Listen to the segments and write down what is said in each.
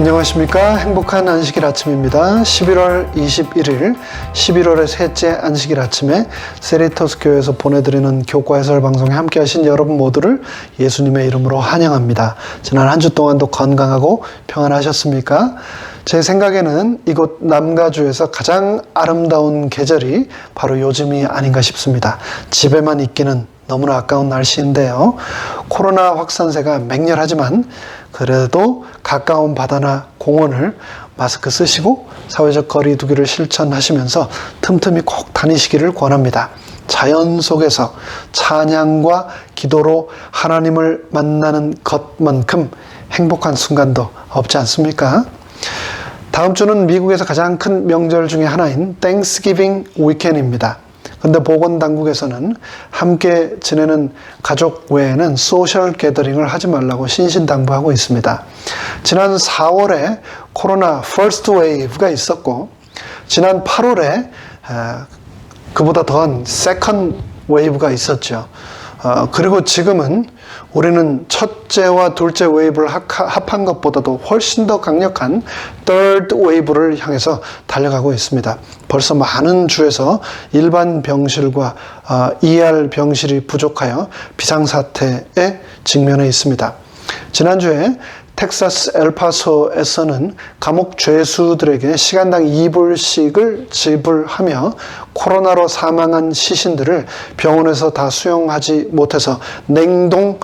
안녕하십니까. 행복한 안식일 아침입니다. 11월 21일 11월의 셋째 안식일 아침에 세리토스 교회에서 보내드리는 교과 해설 방송에 함께 하신 여러분 모두를 예수님의 이름으로 환영합니다. 지난 한 주 동안도 건강하고 평안하셨습니까? 제 생각에는 이곳 남가주에서 가장 아름다운 계절이 바로 요즘이 아닌가 싶습니다. 집에만 있기는 너무나 아까운 날씨인데요. 코로나 확산세가 맹렬하지만 그래도 가까운 바다나 공원을 마스크 쓰시고 사회적 거리 두기를 실천하시면서 틈틈이 꼭 다니시기를 권합니다. 자연 속에서 찬양과 기도로 하나님을 만나는 것만큼 행복한 순간도 없지 않습니까? 다음 주는 미국에서 가장 큰 명절 중에 하나인 땡스기빙 위켄드입니다. 그런데 보건당국에서는 함께 지내는 가족 외에는 소셜 게더링을 하지 말라고 신신당부하고 있습니다. 지난 4월에 코로나 퍼스트 웨이브가 있었고 지난 8월에 그보다 더한 세컨드 웨이브가 있었죠. 그리고 지금은 우리는 첫째와 둘째 웨이브를 합한 것보다도 훨씬 더 강력한 third 웨이브를 향해서 달려가고 있습니다. 벌써 많은 주에서 일반 병실과 ER 병실이 부족하여 비상사태에 직면해 있습니다. 지난주에 텍사스 엘파소에서는 감옥 죄수들에게 시간당 2불씩을 지불하며 코로나로 사망한 시신들을 병원에서 다 수용하지 못해서 냉동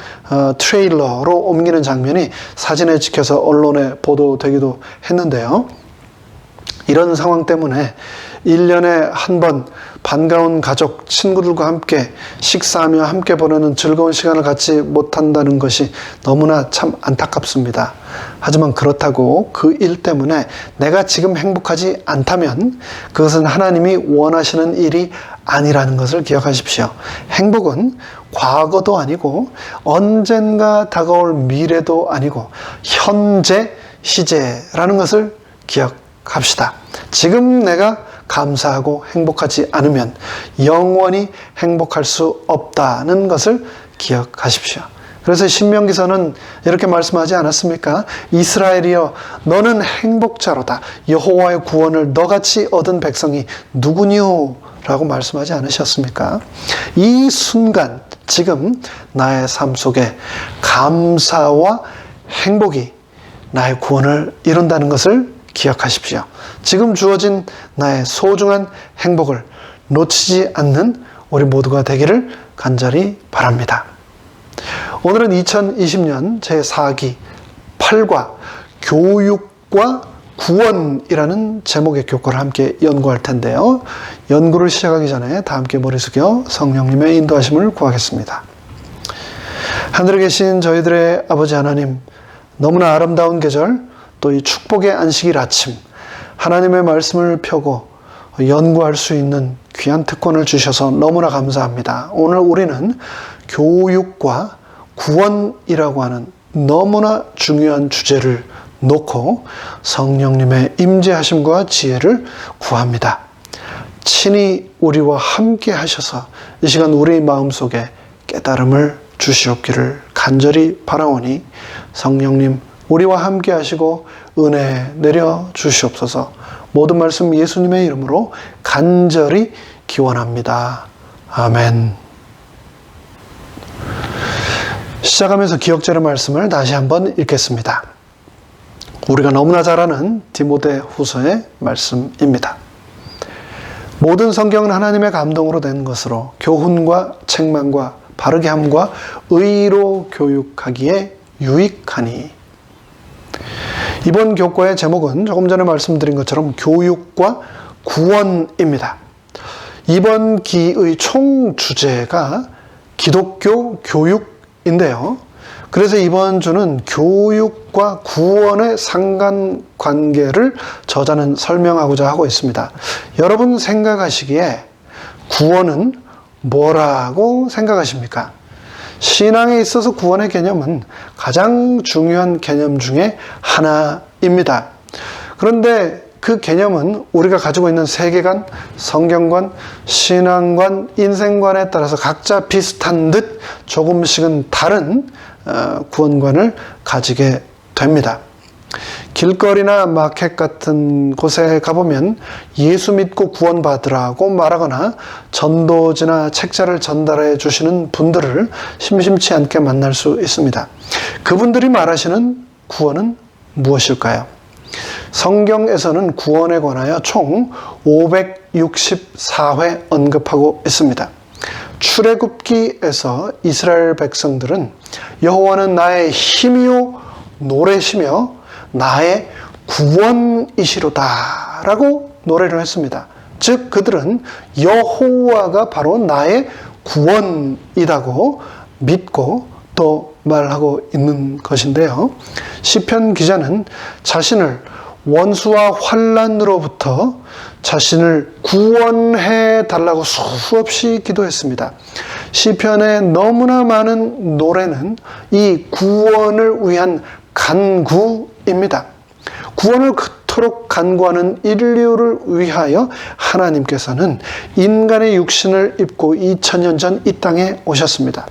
트레일러로 옮기는 장면이 사진에 찍혀서 언론에 보도되기도 했는데요. 이런 상황 때문에 1년에 한 번 반가운 가족, 친구들과 함께 식사하며 함께 보내는 즐거운 시간을 갖지 못한다는 것이 너무나 참 안타깝습니다. 하지만 그렇다고 그 일 때문에 내가 지금 행복하지 않다면 그것은 하나님이 원하시는 일이 아니라는 것을 기억하십시오. 행복은 과거도 아니고 언젠가 다가올 미래도 아니고 현재 시제라는 것을 기억합시다. 지금 내가 감사하고 행복하지 않으면 영원히 행복할 수 없다는 것을 기억하십시오. 그래서 신명기서는 이렇게 말씀하지 않았습니까? 이스라엘이여 너는 행복자로다. 여호와의 구원을 너같이 얻은 백성이 누구니요? 라고 말씀하지 않으셨습니까? 이 순간 지금 나의 삶 속에 감사와 행복이 나의 구원을 이룬다는 것을 기억하십시오. 지금 주어진 나의 소중한 행복을 놓치지 않는 우리 모두가 되기를 간절히 바랍니다. 오늘은 2020년 제4기 8과 교육과 구원이라는 제목의 교과를 함께 연구할 텐데요. 연구를 시작하기 전에 다 함께 머리 숙여 성령님의 인도하심을 구하겠습니다. 하늘에 계신 저희들의 아버지 하나님, 너무나 아름다운 계절, 또 이 축복의 안식일 아침, 하나님의 말씀을 펴고 연구할 수 있는 귀한 특권을 주셔서 너무나 감사합니다. 오늘 우리는 교육과 구원이라고 하는 너무나 중요한 주제를 놓고 성령님의 임재하심과 지혜를 구합니다. 친히 우리와 함께 하셔서 이 시간 우리 마음속에 깨달음을 주시옵기를 간절히 바라오니 성령님 우리와 함께 하시고 은혜 내려 주시옵소서. 모든 말씀 예수님의 이름으로 간절히 기원합니다. 아멘. 시작하면서 기억자료 말씀을 다시 한번 읽겠습니다. 우리가 너무나 잘 아는 디모데후서의 말씀입니다. 모든 성경은 하나님의 감동으로 된 것으로 교훈과 책망과 바르게 함과 의로 교육하기에 유익하니. 이번 교과의 제목은 조금 전에 말씀드린 것처럼 교육과 구원입니다. 이번 기의 총 주제가 기독교 교육인데요. 그래서 이번 주는 교육과 구원의 상관관계를 저자는 설명하고자 하고 있습니다. 여러분 생각하시기에 구원은 뭐라고 생각하십니까? 신앙에 있어서 구원의 개념은 가장 중요한 개념 중에 하나입니다. 그런데 그 개념은 우리가 가지고 있는 세계관, 성경관, 신앙관, 인생관에 따라서 각자 비슷한 듯 조금씩은 다른 구원관을 가지게 됩니다. 길거리나 마켓 같은 곳에 가보면 예수 믿고 구원받으라고 말하거나 전도지나 책자를 전달해 주시는 분들을 심심치 않게 만날 수 있습니다. 그분들이 말하시는 구원은 무엇일까요? 성경에서는 구원에 관하여 총 564회 언급하고 있습니다. 출애굽기에서 이스라엘 백성들은 여호와는 나의 힘이요 노래시며 나의 구원이시로다 라고 노래를 했습니다. 즉 그들은 여호와가 바로 나의 구원이라고 믿고 또 말하고 있는 것인데요. 시편 기자는 자신을 원수와 환난으로부터 자신을 구원해 달라고 수없이 기도했습니다. 시편의 너무나 많은 노래는 이 구원을 위한 간구입니다. 구원을 그토록 간구하는 인류를 위하여 하나님께서는 인간의 육신을 입고 2000년 전 이 땅에 오셨습니다.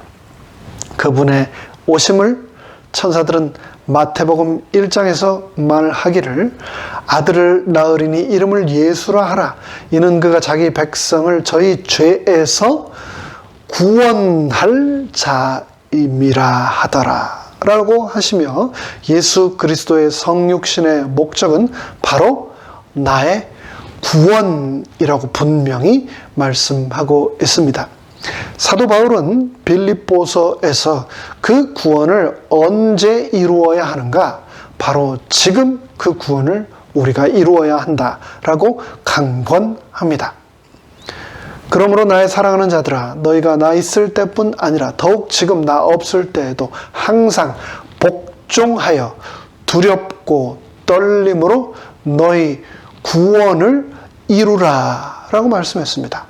그분의 오심을 천사들은 마태복음 1장에서 말하기를 아들을 낳으리니 이름을 예수라 하라. 이는 그가 자기 백성을 저희 죄에서 구원할 자임이라 하더라 라고 하시며 예수 그리스도의 성육신의 목적은 바로 나의 구원이라고 분명히 말씀하고 있습니다. 사도 바울은 빌립보서에서 그 구원을 언제 이루어야 하는가? 바로 지금 그 구원을 우리가 이루어야 한다라고 강권합니다. 그러므로 나의 사랑하는 자들아 너희가 나 있을 때뿐 아니라 더욱 지금 나 없을 때에도 항상 복종하여 두렵고 떨림으로 너희 구원을 이루라 라고 말씀했습니다.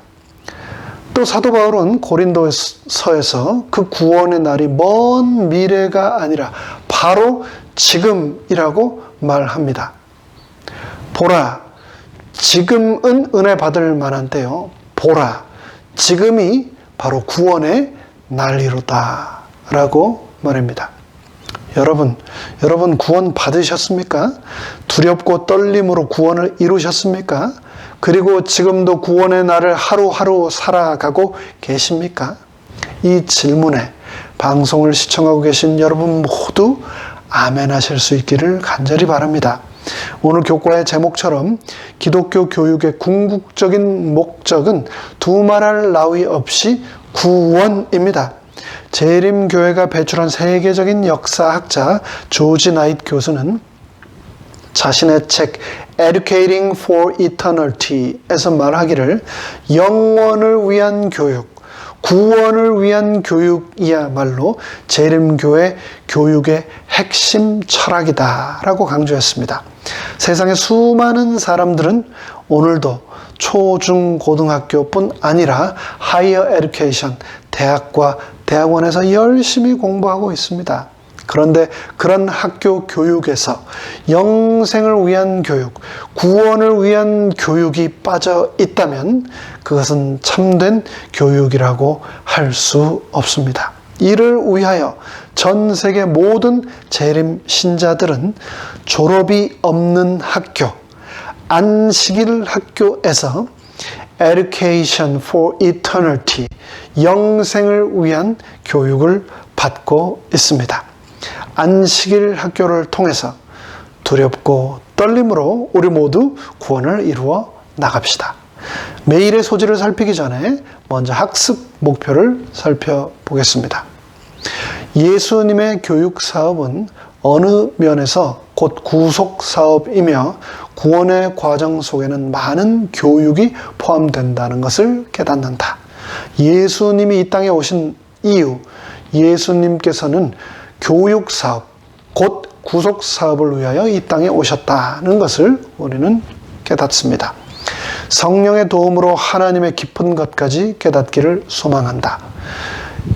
또 사도 바울은 고린도서에서 그 구원의 날이 먼 미래가 아니라 바로 지금이라고 말합니다. 보라, 지금은 은혜 받을 만한 때요. 보라, 지금이 바로 구원의 날이로다 라고 말합니다. 여러분 구원 받으셨습니까? 두렵고 떨림으로 구원을 이루셨습니까? 그리고 지금도 구원의 날을 하루하루 살아가고 계십니까? 이 질문에 방송을 시청하고 계신 여러분 모두 아멘 하실 수 있기를 간절히 바랍니다. 오늘 교과의 제목처럼 기독교 교육의 궁극적인 목적은 두말할 나위 없이 구원입니다. 재림교회가 배출한 세계적인 역사학자 조지 나잇 교수는 자신의 책 Educating for Eternity에서 말하기를 영원을 위한 교육, 구원을 위한 교육이야말로 재림교회 교육의 핵심 철학이다 라고 강조했습니다. 세상의 수많은 사람들은 오늘도 초, 중, 고등학교뿐 아니라 하이어 에듀케이션, 대학과 대학원에서 열심히 공부하고 있습니다. 그런데 그런 학교 교육에서 영생을 위한 교육, 구원을 위한 교육이 빠져 있다면 그것은 참된 교육이라고 할 수 없습니다. 이를 위하여 전 세계 모든 재림 신자들은 졸업이 없는 학교, 안식일 학교에서 Education for Eternity, 영생을 위한 교육을 받고 있습니다. 안식일 학교를 통해서 두렵고 떨림으로 우리 모두 구원을 이루어 나갑시다. 매일의 소지를 살피기 전에 먼저 학습 목표를 살펴보겠습니다. 예수님의 교육 사업은 어느 면에서 곧 구속 사업이며 구원의 과정 속에는 많은 교육이 포함된다는 것을 깨닫는다. 예수님이 이 땅에 오신 이유, 예수님께서는 교육 사업, 곧 구속 사업을 위하여 이 땅에 오셨다는 것을 우리는 깨닫습니다. 성령의 도움으로 하나님의 깊은 것까지 깨닫기를 소망한다.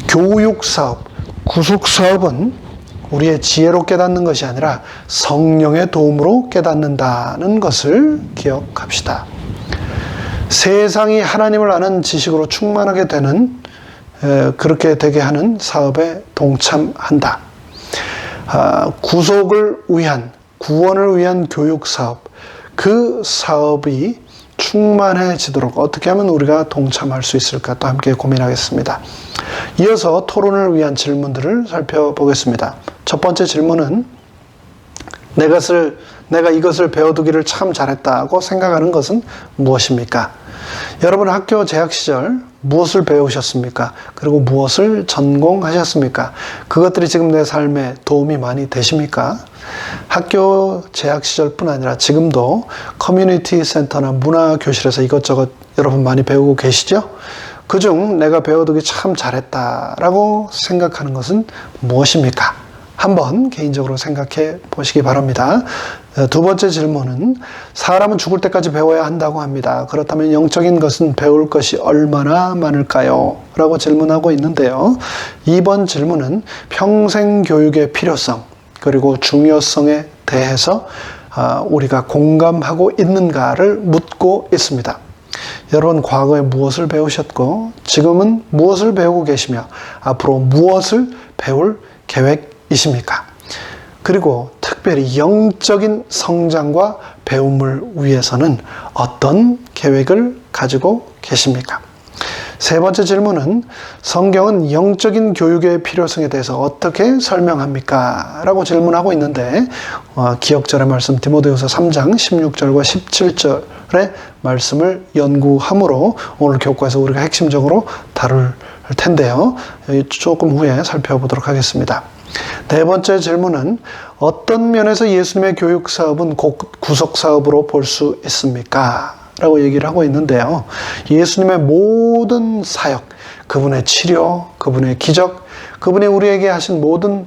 교육 사업, 구속 사업은 우리의 지혜로 깨닫는 것이 아니라 성령의 도움으로 깨닫는다는 것을 기억합시다. 세상이 하나님을 아는 지식으로 충만하게 되는, 그렇게 되게 하는 사업에 동참한다. 구속을 위한, 구원을 위한 교육 사업, 그 사업이 충만해지도록 어떻게 하면 우리가 동참할 수 있을까 또 함께 고민하겠습니다. 이어서 토론을 위한 질문들을 살펴보겠습니다. 첫 번째 질문은 내가 이것을 배워두기를 참 잘했다고 생각하는 것은 무엇입니까? 여러분 학교 재학 시절 무엇을 배우셨습니까? 그리고 무엇을 전공하셨습니까? 그것들이 지금 내 삶에 도움이 많이 되십니까? 학교 재학 시절뿐 아니라 지금도 커뮤니티 센터나 문화교실에서 이것저것 여러분 많이 배우고 계시죠? 그중 내가 배워두기 참 잘했다라고 생각하는 것은 무엇입니까? 한번 개인적으로 생각해 보시기 바랍니다. 두 번째 질문은 사람은 죽을 때까지 배워야 한다고 합니다. 그렇다면 영적인 것은 배울 것이 얼마나 많을까요? 라고 질문하고 있는데요. 이번 질문은 평생 교육의 필요성 그리고 중요성에 대해서 우리가 공감하고 있는가를 묻고 있습니다. 여러분 과거에 무엇을 배우셨고 지금은 무엇을 배우고 계시며 앞으로 무엇을 배울 계획이십니까? 그리고 특별히 영적인 성장과 배움을 위해서는 어떤 계획을 가지고 계십니까? 세 번째 질문은 성경은 영적인 교육의 필요성에 대해서 어떻게 설명합니까? 라고 질문하고 있는데 기억절의 말씀 디모데후서 3장 16절과 17절의 말씀을 연구함으로 오늘 교과에서 우리가 핵심적으로 다룰 텐데요. 조금 후에 살펴보도록 하겠습니다. 네 번째 질문은 어떤 면에서 예수님의 교육 사업은 구속 사업으로 볼 수 있습니까? 라고 얘기를 하고 있는데요. 예수님의 모든 사역, 그분의 치료, 그분의 기적, 그분이 우리에게 하신 모든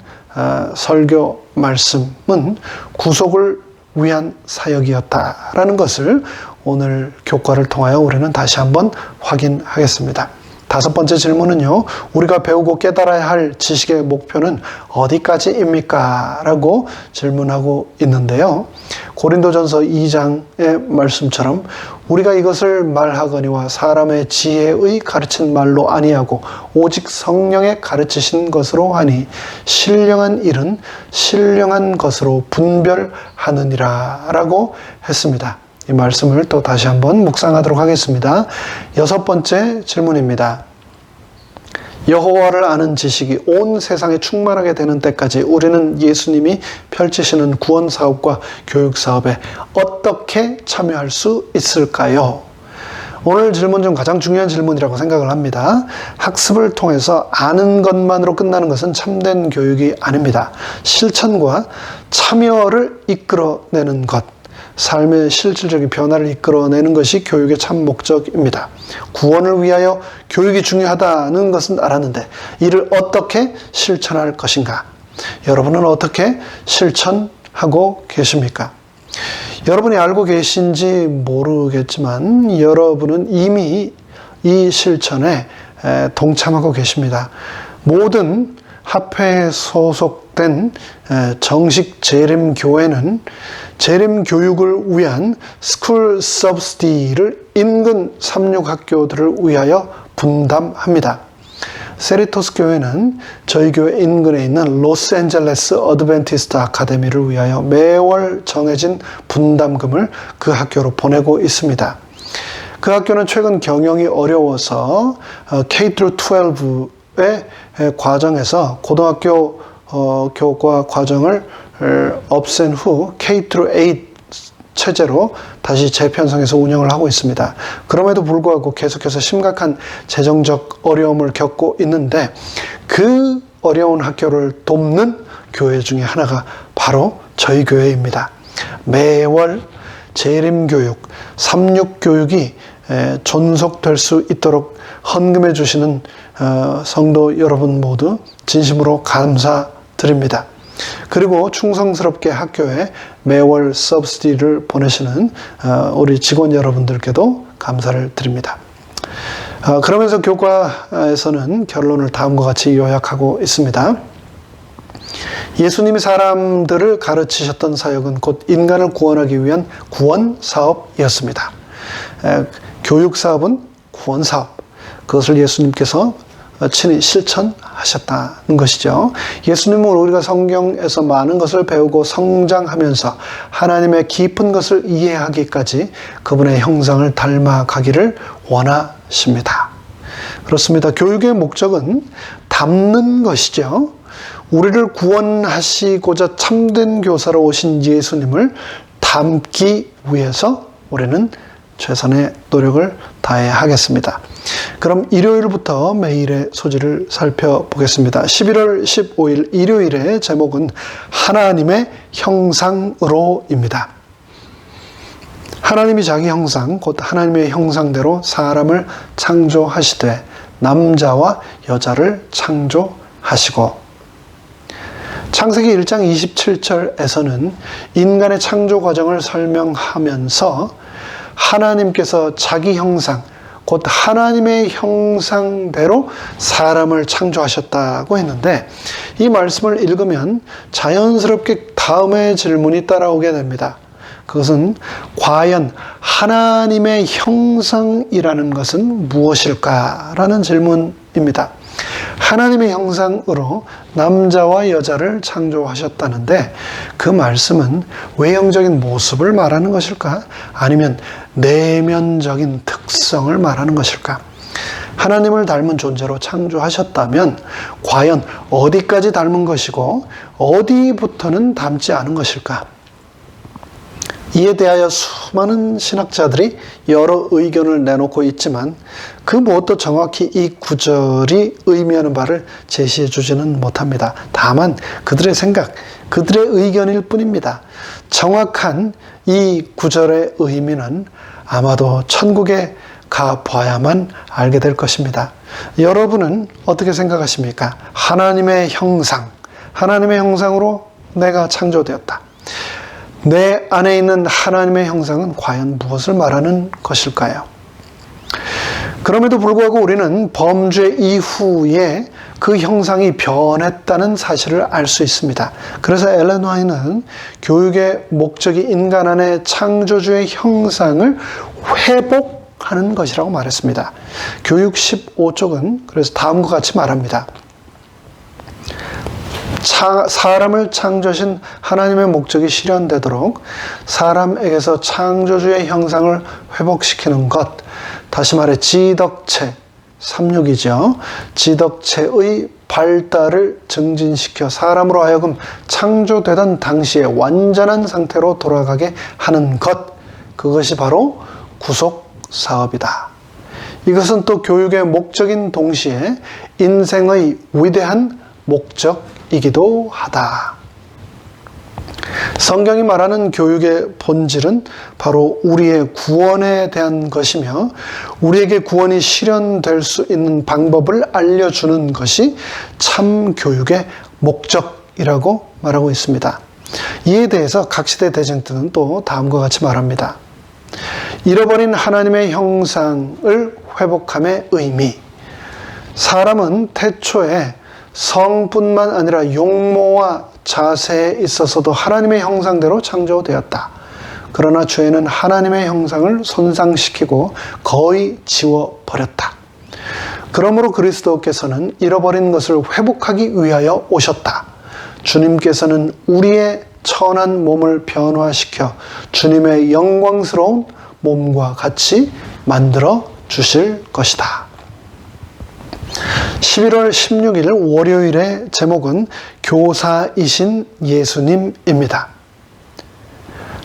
설교 말씀은 구속을 위한 사역이었다라는 것을 오늘 교과를 통하여 우리는 다시 한번 확인하겠습니다. 다섯 번째 질문은요. 우리가 배우고 깨달아야 할 지식의 목표는 어디까지입니까? 라고 질문하고 있는데요. 고린도전서 2장의 말씀처럼 우리가 이것을 말하거니와 사람의 지혜의 가르친 말로 아니하고 오직 성령의 가르치신 것으로 하니 신령한 일은 신령한 것으로 분별하느니라 라고 했습니다. 이 말씀을 또 다시 한번 묵상하도록 하겠습니다. 여섯 번째 질문입니다. 여호와를 아는 지식이 온 세상에 충만하게 되는 때까지 우리는 예수님이 펼치시는 구원 사업과 교육 사업에 어떻게 참여할 수 있을까요? 오늘 질문 중 가장 중요한 질문이라고 생각을 합니다. 학습을 통해서 아는 것만으로 끝나는 것은 참된 교육이 아닙니다. 실천과 참여를 이끌어내는 것. 삶의 실질적인 변화를 이끌어내는 것이 교육의 참 목적입니다. 구원을 위하여 교육이 중요하다는 것은 알았는데 이를 어떻게 실천할 것인가? 여러분은 어떻게 실천하고 계십니까? 여러분이 알고 계신지 모르겠지만 여러분은 이미 이 실천에 동참하고 계십니다. 모든 합회에 소속된 정식 재림교회는 재림교육을 위한 스쿨 서브시디를 인근 삼육학교들을 위하여 분담합니다. 세리토스 교회는 저희 교회 인근에 있는 로스앤젤레스 어드벤티스트 아카데미를 위하여 매월 정해진 분담금을 그 학교로 보내고 있습니다. 그 학교는 최근 경영이 어려워서 K-12의 과정에서 고등학교 교과 과정을 없앤 후 K-8 체제로 다시 재편성해서 운영을 하고 있습니다. 그럼에도 불구하고 계속해서 심각한 재정적 어려움을 겪고 있는데 그 어려운 학교를 돕는 교회 중에 하나가 바로 저희 교회입니다. 매월 재림교육, 삼육교육이 존속될 수 있도록 헌금해 주시는 성도 여러분 모두 진심으로 감사드립니다. 그리고 충성스럽게 학교에 매월 서브시디를 보내시는 우리 직원 여러분들께도 감사를 드립니다. 그러면서 교과에서는 결론을 다음과 같이 요약하고 있습니다. 예수님이 사람들을 가르치셨던 사역은 곧 인간을 구원하기 위한 구원 사업이었습니다. 교육 사업은 구원 사업. 그것을 예수님께서 친히 실천하셨다는 것이죠. 예수님은 우리가 성경에서 많은 것을 배우고 성장하면서 하나님의 깊은 것을 이해하기까지 그분의 형상을 닮아가기를 원하십니다. 그렇습니다. 교육의 목적은 담는 것이죠. 우리를 구원하시고자 참된 교사로 오신 예수님을 담기 위해서 우리는 최선의 노력을 다해야 하겠습니다. 그럼 일요일부터 매일의 소지를 살펴보겠습니다. 11월 15일 일요일의 제목은 하나님의 형상으로입니다. 하나님이 자기 형상, 곧 하나님의 형상대로 사람을 창조하시되 남자와 여자를 창조하시고, 창세기 1장 27절에서는 인간의 창조 과정을 설명하면서 하나님께서 자기 형상, 곧 하나님의 형상대로 사람을 창조하셨다고 했는데, 이 말씀을 읽으면 자연스럽게 다음의 질문이 따라오게 됩니다. 그것은 과연 하나님의 형상이라는 것은 무엇일까라는 질문입니다. 하나님의 형상으로 남자와 여자를 창조하셨다는데, 그 말씀은 외형적인 모습을 말하는 것일까? 아니면 내면적인 특성을 말하는 것일까? 하나님을 닮은 존재로 창조하셨다면 과연 어디까지 닮은 것이고 어디부터는 닮지 않은 것일까? 이에 대하여 수많은 신학자들이 여러 의견을 내놓고 있지만 그 무엇도 정확히 이 구절이 의미하는 바를 제시해 주지는 못합니다. 다만 그들의 생각, 그들의 의견일 뿐입니다. 정확한 이 구절의 의미는 아마도 천국에 가봐야만 알게 될 것입니다. 여러분은 어떻게 생각하십니까? 하나님의 형상, 하나님의 형상으로 내가 창조되었다. 내 안에 있는 하나님의 형상은 과연 무엇을 말하는 것일까요? 그럼에도 불구하고 우리는 범죄 이후에 그 형상이 변했다는 사실을 알 수 있습니다. 그래서 엘렌 화이트는 교육의 목적이 인간 안의 창조주의 형상을 회복하는 것이라고 말했습니다. 교육 15쪽은 그래서 다음과 같이 말합니다. 사람을 창조하신 하나님의 목적이 실현되도록 사람에게서 창조주의 형상을 회복시키는 것, 다시 말해 지덕체, 36이죠. 지덕체의 발달을 증진시켜 사람으로 하여금 창조되던 당시에 완전한 상태로 돌아가게 하는 것, 그것이 바로 구속사업이다. 이것은 또 교육의 목적인 동시에 인생의 위대한 목적이기도 하다. 성경이 말하는 교육의 본질은 바로 우리의 구원에 대한 것이며 우리에게 구원이 실현될 수 있는 방법을 알려주는 것이 참 교육의 목적이라고 말하고 있습니다. 이에 대해서 각 시대 대쟁들은 또 다음과 같이 말합니다. 잃어버린 하나님의 형상을 회복함의 의미. 사람은 태초에 성뿐만 아니라 용모와 자세에 있어서도 하나님의 형상대로 창조되었다. 그러나 죄는 하나님의 형상을 손상시키고 거의 지워버렸다. 그러므로 그리스도께서는 잃어버린 것을 회복하기 위하여 오셨다. 주님께서는 우리의 천한 몸을 변화시켜 주님의 영광스러운 몸과 같이 만들어 주실 것이다. 11월 16일 월요일의 제목은 교사이신 예수님입니다.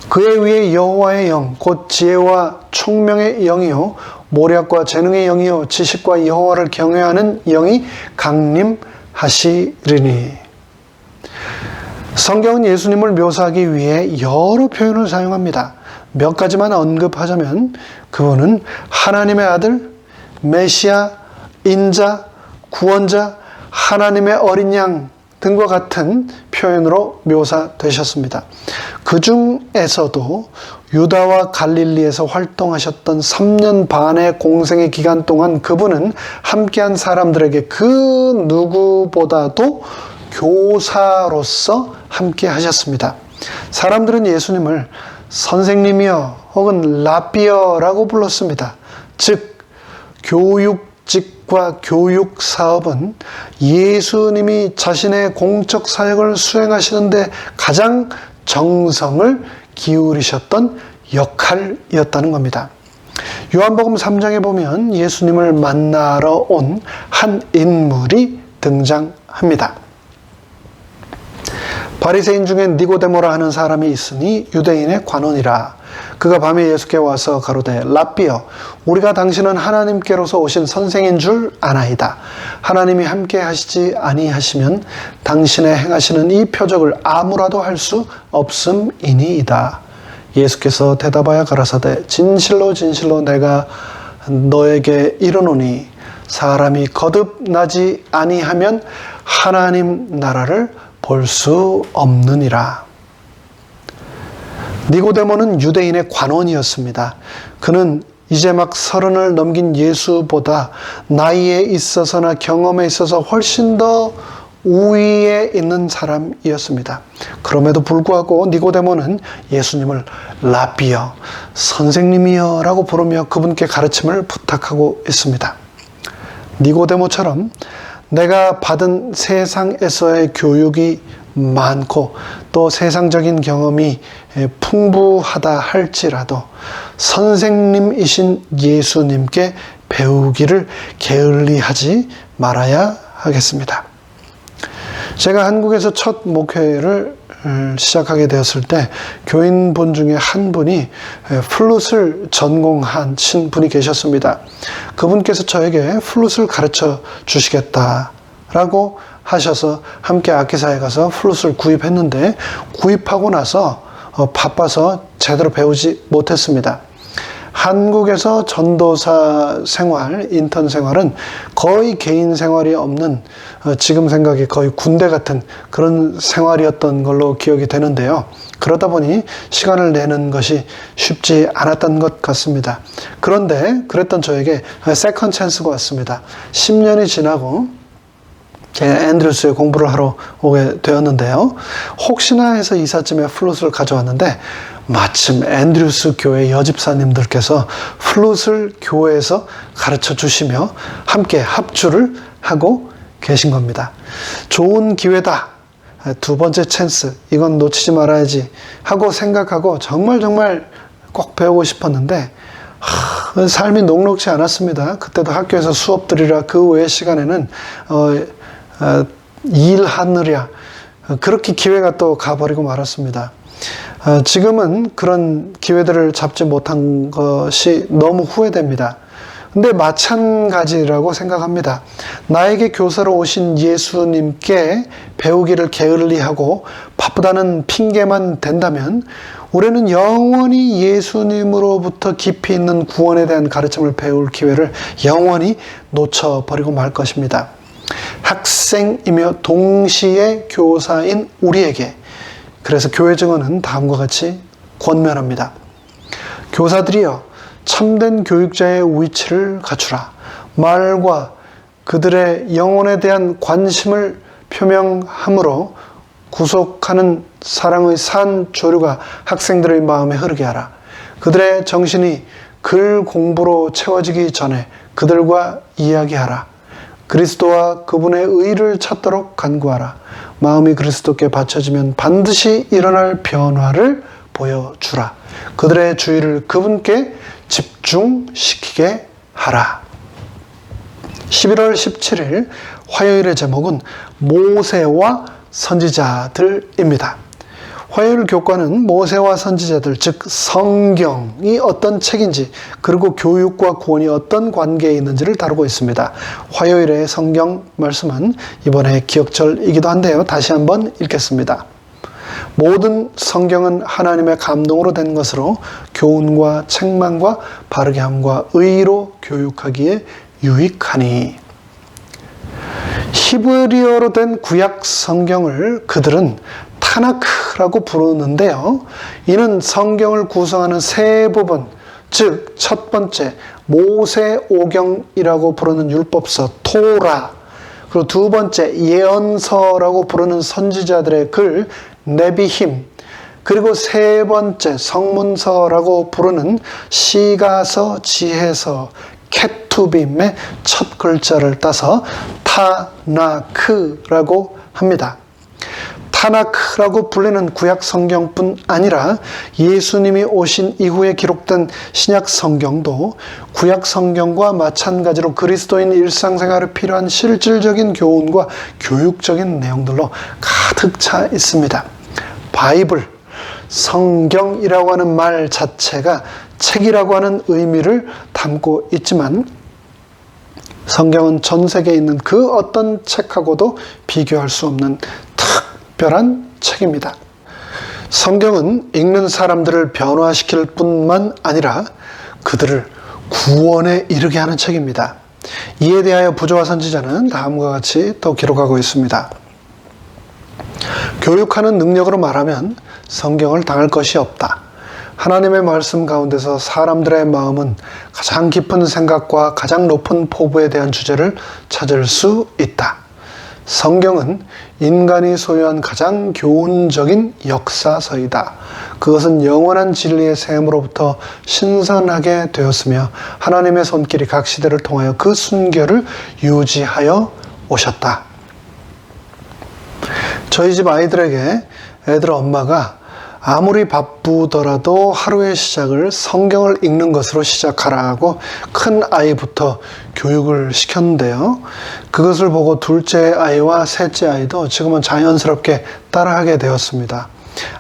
그에 위해 여호와의 영, 곧 지혜와 총명의 영이요 모략과 재능의 영이요 지식과 여호와를 경외하는 영이 강림하시리니. 성경은 예수님을 묘사하기 위해 여러 표현을 사용합니다. 몇 가지만 언급하자면 그분은 하나님의 아들, 메시아, 인자, 구원자, 하나님의 어린 양 등과 같은 표현으로 묘사되셨습니다. 그 중에서도 유다와 갈릴리에서 활동하셨던 3년 반의 공생의 기간 동안 그분은 함께한 사람들에게 그 누구보다도 교사로서 함께 하셨습니다. 사람들은 예수님을 선생님이여 혹은 라비어라고 불렀습니다. 즉 교육자, 복직과 교육 사업은 예수님이 자신의 공적 사역을 수행하시는데 가장 정성을 기울이셨던 역할이었다는 겁니다. 요한복음 3장에 보면 예수님을 만나러 온 한 인물이 등장합니다. 바리새인 중에 니고데모라 하는 사람이 있으니 유대인의 관원이라. 그가 밤에 예수께 와서 가로되 랍비여, 우리가 당신은 하나님께로서 오신 선생인 줄 아나이다. 하나님이 함께 하시지 아니하시면 당신의 행하시는 이 표적을 아무라도 할 수 없음이니이다. 예수께서 대답하여 가라사대 진실로 진실로 내가 너에게 이르노니 사람이 거듭나지 아니하면 하나님 나라를 볼 수 없느니라. 니고데모는 유대인의 관원이었습니다. 그는 이제 막 30을 넘긴 예수보다 나이에 있어서나 경험에 있어서 훨씬 더 우위에 있는 사람이었습니다. 그럼에도 불구하고 니고데모는 예수님을 랍비여, 선생님이여 라고 부르며 그분께 가르침을 부탁하고 있습니다. 니고데모처럼 내가 받은 세상에서의 교육이 많고 또 세상적인 경험이 풍부하다 할지라도 선생님이신 예수님께 배우기를 게을리하지 말아야 하겠습니다. 제가 한국에서 첫 목회를 시작하게 되었을 때 교인분 중에 한 분이 플룻을 전공하신 분이 계셨습니다. 그분께서 저에게 플룻을 가르쳐 주시겠다라고 하셔서 함께 악기사에 가서 플룻을 구입했는데 구입하고 나서 바빠서 제대로 배우지 못했습니다. 한국에서 전도사 생활, 인턴 생활은 거의 개인 생활이 없는 지금 생각에 거의 군대 같은 그런 생활이었던 걸로 기억이 되는데요. 그러다 보니 시간을 내는 것이 쉽지 않았던 것 같습니다. 그런데 그랬던 저에게 세컨 찬스가 왔습니다. 10년이 지나고 제가 앤드루스에 공부를 하러 오게 되었는데요. 혹시나 해서 이삿짐에 플룻을 가져왔는데 마침 앤드루스 교회 여집사님들께서 플룻을 교회에서 가르쳐 주시며 함께 합주를 하고 계신 겁니다. 좋은 기회다. 두 번째 찬스. 이건 놓치지 말아야지 하고 생각하고 정말 꼭 배우고 싶었는데 삶이 녹록지 않았습니다. 그때도 학교에서 수업 들이라 그 외의 시간에는 일하느랴 그렇게 기회가 또 가버리고 말았습니다. 지금은 그런 기회들을 잡지 못한 것이 너무 후회됩니다. 근데 마찬가지라고 생각합니다. 나에게 교사로 오신 예수님께 배우기를 게을리하고 바쁘다는 핑계만 댄다면 우리는 영원히 예수님으로부터 깊이 있는 구원에 대한 가르침을 배울 기회를 영원히 놓쳐버리고 말 것입니다. 학생이며 동시에 교사인 우리에게 그래서 교회 증언은 다음과 같이 권면합니다. 교사들이여 참된 교육자의 위치를 갖추라. 말과 그들의 영혼에 대한 관심을 표명함으로 구속하는 사랑의 산 조류가 학생들의 마음에 흐르게 하라. 그들의 정신이 글 공부로 채워지기 전에 그들과 이야기하라. 그리스도와 그분의 의를 찾도록 간구하라. 마음이 그리스도께 바쳐지면 반드시 일어날 변화를 보여주라. 그들의 주의를 그분께 집중시키게 하라. 11월 17일 화요일의 제목은 모세와 선지자들입니다. 화요일 교과는 모세와 선지자들, 즉 성경이 어떤 책인지 그리고 교육과 구원이 어떤 관계에 있는지를 다루고 있습니다. 화요일의 성경 말씀은 이번에 기억절이기도 한데요. 다시 한번 읽겠습니다. 모든 성경은 하나님의 감동으로 된 것으로 교훈과 책망과 바르게 함과 의로 교육하기에 유익하니. 히브리어로 된 구약 성경을 그들은 타나크라고 부르는데요. 이는 성경을 구성하는 세 부분, 즉 첫 번째 모세오경이라고 부르는 율법서 토라, 그리고 두 번째 예언서라고 부르는 선지자들의 글 네비힘, 그리고 세 번째 성문서라고 부르는 시가서, 지혜서, 케투빔의 첫 글자를 따서 타나크라고 합니다. 타나크라고 불리는 구약 성경뿐 아니라 예수님이 오신 이후에 기록된 신약 성경도 구약 성경과 마찬가지로 그리스도인 일상생활에 필요한 실질적인 교훈과 교육적인 내용들로 가득 차 있습니다. 바이블, 성경이라고 하는 말 자체가 책이라고 하는 의미를 담고 있지만 성경은 전 세계에 있는 그 어떤 책하고도 비교할 수 없는 특별한 책입니다. 성경은 읽는 사람들을 변화시킬 뿐만 아니라 그들을 구원에 이르게 하는 책입니다. 이에 대하여 부조화 선지자는 다음과 같이 또 기록하고 있습니다. 교육하는 능력으로 말하면 성경을 당할 것이 없다. 하나님의 말씀 가운데서 사람들의 마음은 가장 깊은 생각과 가장 높은 포부에 대한 주제를 찾을 수 있다. 성경은 인간이 소유한 가장 교훈적인 역사서이다. 그것은 영원한 진리의 샘으로부터 신선하게 되었으며 하나님의 손길이 각 시대를 통하여 그 순결을 유지하여 오셨다. 저희 집 아이들에게 애들 엄마가 아무리 바쁘더라도 하루의 시작을 성경을 읽는 것으로 시작하라고 큰 아이부터 교육을 시켰는데요. 그것을 보고 둘째 아이와 셋째 아이도 지금은 자연스럽게 따라하게 되었습니다.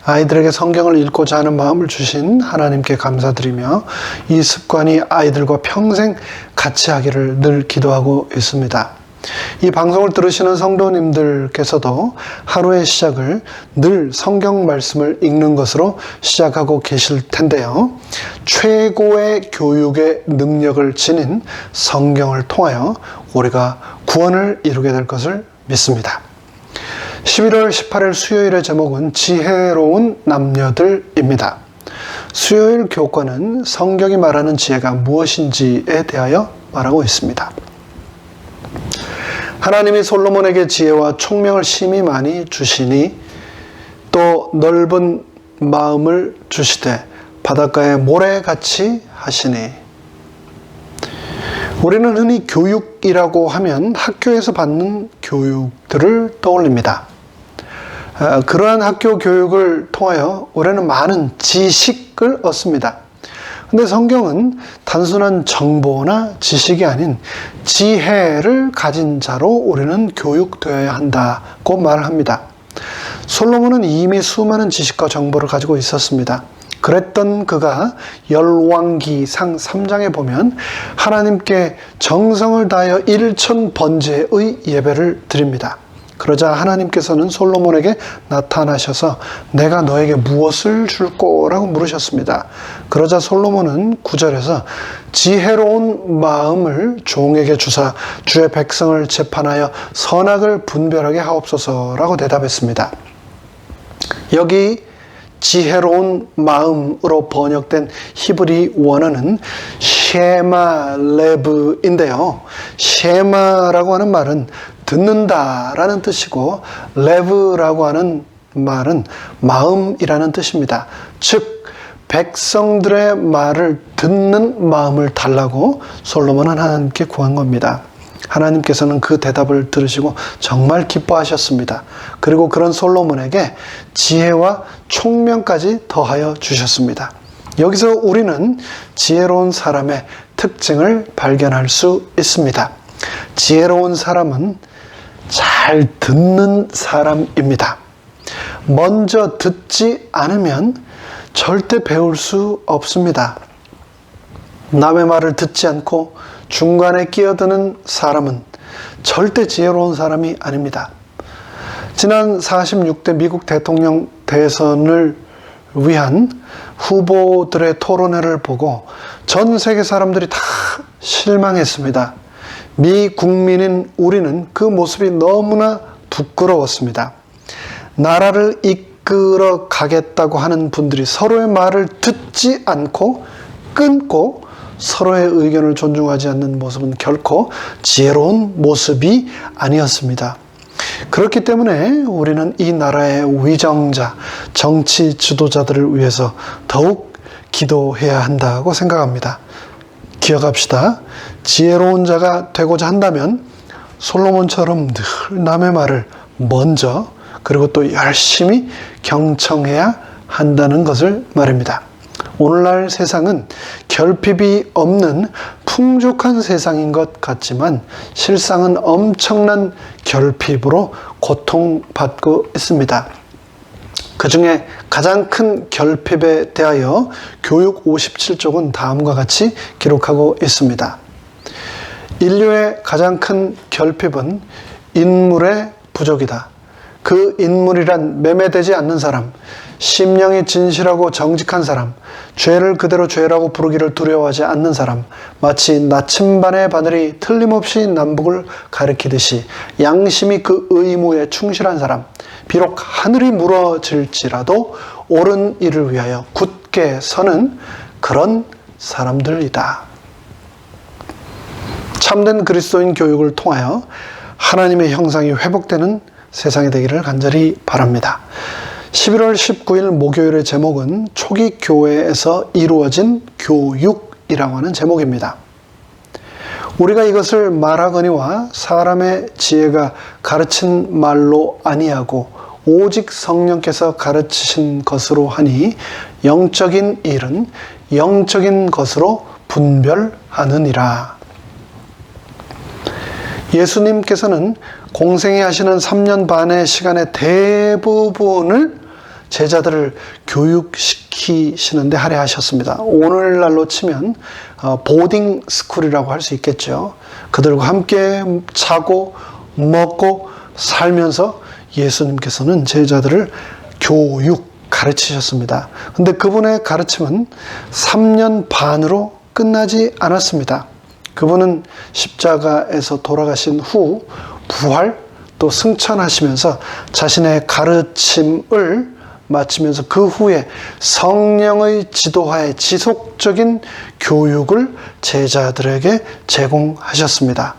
아이들에게 성경을 읽고자 하는 마음을 주신 하나님께 감사드리며 이 습관이 아이들과 평생 같이 하기를 늘 기도하고 있습니다. 이 방송을 들으시는 성도님들께서도 하루의 시작을 늘 성경 말씀을 읽는 것으로 시작하고 계실 텐데요. 최고의 교육의 능력을 지닌 성경을 통하여 우리가 구원을 이루게 될 것을 믿습니다. 11월 18일 수요일의 제목은 지혜로운 남녀들입니다. 수요일 교과는 성경이 말하는 지혜가 무엇인지에 대하여 말하고 있습니다. 하나님이 솔로몬에게 지혜와 총명을 심히 많이 주시니 또 넓은 마음을 주시되 바닷가에 모래같이 하시니. 우리는 흔히 교육이라고 하면 학교에서 받는 교육들을 떠올립니다. 그러한 학교 교육을 통하여 우리는 많은 지식을 얻습니다. 근데 성경은 단순한 정보나 지식이 아닌 지혜를 가진 자로 우리는 교육되어야 한다고 말을 합니다. 솔로몬은 이미 수많은 지식과 정보를 가지고 있었습니다. 그랬던 그가 열왕기상 3장에 보면 하나님께 정성을 다하여 1,000번제의 예배를 드립니다. 그러자 하나님께서는 솔로몬에게 나타나셔서 내가 너에게 무엇을 줄 거라고 물으셨습니다. 그러자 솔로몬은 9절에서 지혜로운 마음을 종에게 주사 주의 백성을 재판하여 선악을 분별하게 하옵소서라고 대답했습니다. 여기 지혜로운 마음으로 번역된 히브리 원어는 쉐마레브인데요. 쉐마라고 하는 말은 듣는다라는 뜻이고 레브라고 하는 말은 마음이라는 뜻입니다. 즉 백성들의 말을 듣는 마음을 달라고 솔로몬은 하나님께 구한 겁니다. 하나님께서는 그 대답을 들으시고 정말 기뻐하셨습니다. 그리고 그런 솔로몬에게 지혜와 총명까지 더하여 주셨습니다. 여기서 우리는 지혜로운 사람의 특징을 발견할 수 있습니다. 지혜로운 사람은 잘 듣는 사람입니다. 먼저 듣지 않으면 절대 배울 수 없습니다. 남의 말을 듣지 않고 중간에 끼어드는 사람은 절대 지혜로운 사람이 아닙니다. 지난 46대 미국 대통령 대선을 위한 후보들의 토론회를 보고 전 세계 사람들이 다 실망했습니다. 미 국민인 우리는 그 모습이 너무나 부끄러웠습니다. 나라를 이끌어 가겠다고 하는 분들이 서로의 말을 듣지 않고 끊고 서로의 의견을 존중하지 않는 모습은 결코 지혜로운 모습이 아니었습니다. 그렇기 때문에 우리는 이 나라의 위정자, 정치 지도자들을 위해서 더욱 기도해야 한다고 생각합니다. 기억합시다. 지혜로운 자가 되고자 한다면 솔로몬처럼 늘 남의 말을 먼저 그리고 또 열심히 경청해야 한다는 것을 말입니다. 오늘날 세상은 결핍이 없는 풍족한 세상인 것 같지만 실상은 엄청난 결핍으로 고통받고 있습니다. 그 중에 가장 큰 결핍에 대하여 교육 57쪽은 다음과 같이 기록하고 있습니다. 인류의 가장 큰 결핍은 인물의 부족이다. 그 인물이란 매매되지 않는 사람, 심령이 진실하고 정직한 사람, 죄를 그대로 죄라고 부르기를 두려워하지 않는 사람, 마치 나침반의 바늘이 틀림없이 남북을 가리키듯이 양심이 그 의무에 충실한 사람, 비록 하늘이 무너질지라도 옳은 일을 위하여 굳게 서는 그런 사람들이다. 참된 그리스도인 교육을 통하여 하나님의 형상이 회복되는 세상이 되기를 간절히 바랍니다. 11월 19일 목요일의 제목은 초기 교회에서 이루어진 교육이라고 하는 제목입니다. 우리가 이것을 말하거니와 사람의 지혜가 가르친 말로 아니하고 오직 성령께서 가르치신 것으로 하니 영적인 일은 영적인 것으로 분별하느니라. 예수님께서는 공생애 하시는 3년 반의 시간의 대부분을 제자들을 교육시키시는데 할애하셨습니다. 오늘날로 치면 보딩 스쿨이라고 할 수 있겠죠. 그들과 함께 자고 먹고 살면서 예수님께서는 제자들을 가르치셨습니다. 근데 그분의 가르침은 3년 반으로 끝나지 않았습니다. 그분은 십자가에서 돌아가신 후 부활 또 승천하시면서 자신의 가르침을 마치면서 그 후에 성령의 지도하에 지속적인 교육을 제자들에게 제공하셨습니다.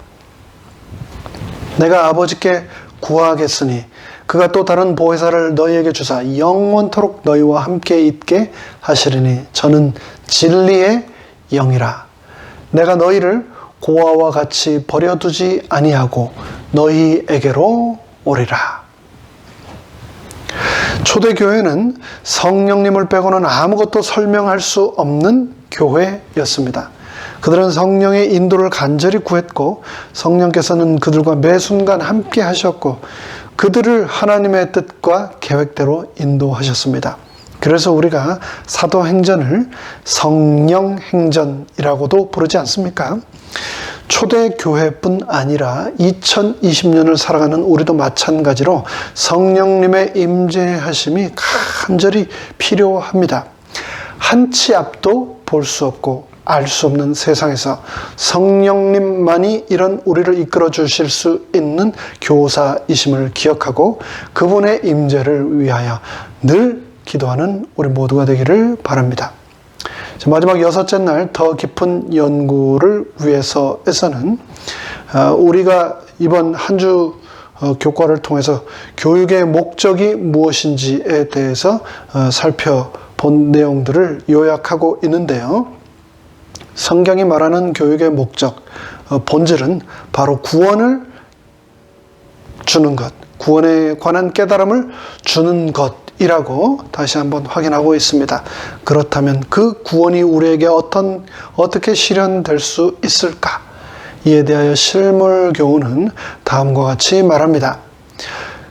내가 아버지께 구하겠으니 그가 또 다른 보혜사를 너희에게 주사 영원토록 너희와 함께 있게 하시리니 저는 진리의 영이라. 내가 너희를 고아와 같이 버려두지 아니하고 너희에게로 오리라. 초대교회는 성령님을 빼고는 아무것도 설명할 수 없는 교회였습니다. 그들은 성령의 인도를 간절히 구했고 성령께서는 그들과 매 순간 함께 하셨고 그들을 하나님의 뜻과 계획대로 인도하셨습니다. 그래서 우리가 사도행전을 성령행전이라고도 부르지 않습니까? 초대교회뿐 아니라 2020년을 살아가는 우리도 마찬가지로 성령님의 임재하심이 간절히 필요합니다. 한 치 앞도 볼 수 없고 알 수 없는 세상에서 성령님만이 이런 우리를 이끌어 주실 수 있는 교사이심을 기억하고 그분의 임재를 위하여 늘 기도하는 우리 모두가 되기를 바랍니다. 마지막 여섯째 날 더 깊은 연구를 위해서에서는 우리가 이번 한 주 교과를 통해서 교육의 목적이 무엇인지에 대해서 살펴본 내용들을 요약하고 있는데요. 성경이 말하는 교육의 목적, 본질은 바로 구원을 주는 것, 구원에 관한 깨달음을 주는 것이라고 다시 한번 확인하고 있습니다. 그렇다면 그 구원이 우리에게 어떻게 실현될 수 있을까? 이에 대하여 실물교훈은 다음과 같이 말합니다.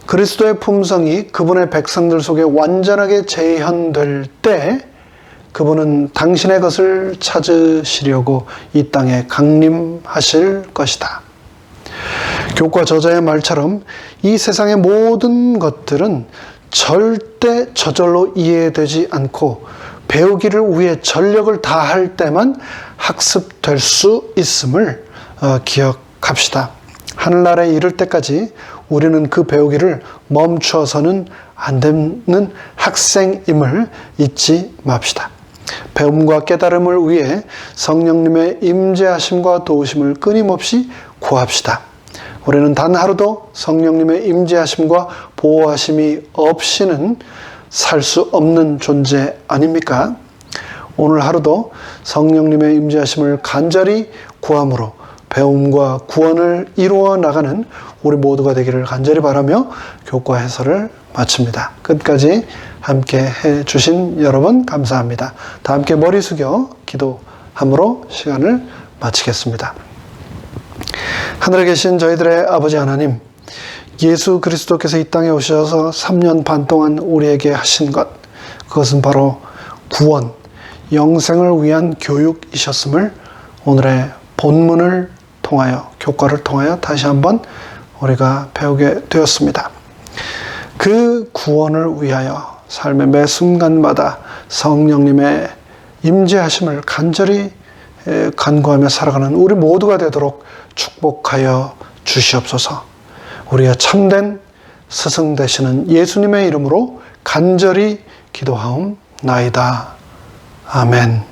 그리스도의 품성이 그분의 백성들 속에 완전하게 재현될 때 그분은 당신의 것을 찾으시려고 이 땅에 강림하실 것이다. 교과 저자의 말처럼 이 세상의 모든 것들은 절대 저절로 이해되지 않고 배우기를 위해 전력을 다할 때만 학습될 수 있음을 기억합시다. 하늘나라에 이를 때까지 우리는 그 배우기를 멈춰서는 안 되는 학생임을 잊지 맙시다. 배움과 깨달음을 위해 성령님의 임재하심과 도우심을 끊임없이 구합시다. 우리는 단 하루도 성령님의 임재하심과 보호하심이 없이는 살 수 없는 존재 아닙니까? 오늘 하루도 성령님의 임재하심을 간절히 구함으로 배움과 구원을 이루어 나가는 우리 모두가 되기를 간절히 바라며 교과 해설을 마칩니다. 끝까지 함께 해주신 여러분 감사합니다. 다 함께 머리 숙여 기도함으로 시간을 마치겠습니다. 하늘에 계신 저희들의 아버지 하나님, 예수 그리스도께서 이 땅에 오셔서 3년 반 동안 우리에게 하신 것, 그것은 바로 구원, 영생을 위한 교육이셨음을 오늘의 본문을 통하여, 교과를 통하여 다시 한번 우리가 배우게 되었습니다. 그 구원을 위하여 삶의 매 순간마다 성령님의 임재하심을 간절히 간구하며 살아가는 우리 모두가 되도록 축복하여 주시옵소서. 우리의 참된 스승 되시는 예수님의 이름으로 간절히 기도하옵나이다. 아멘.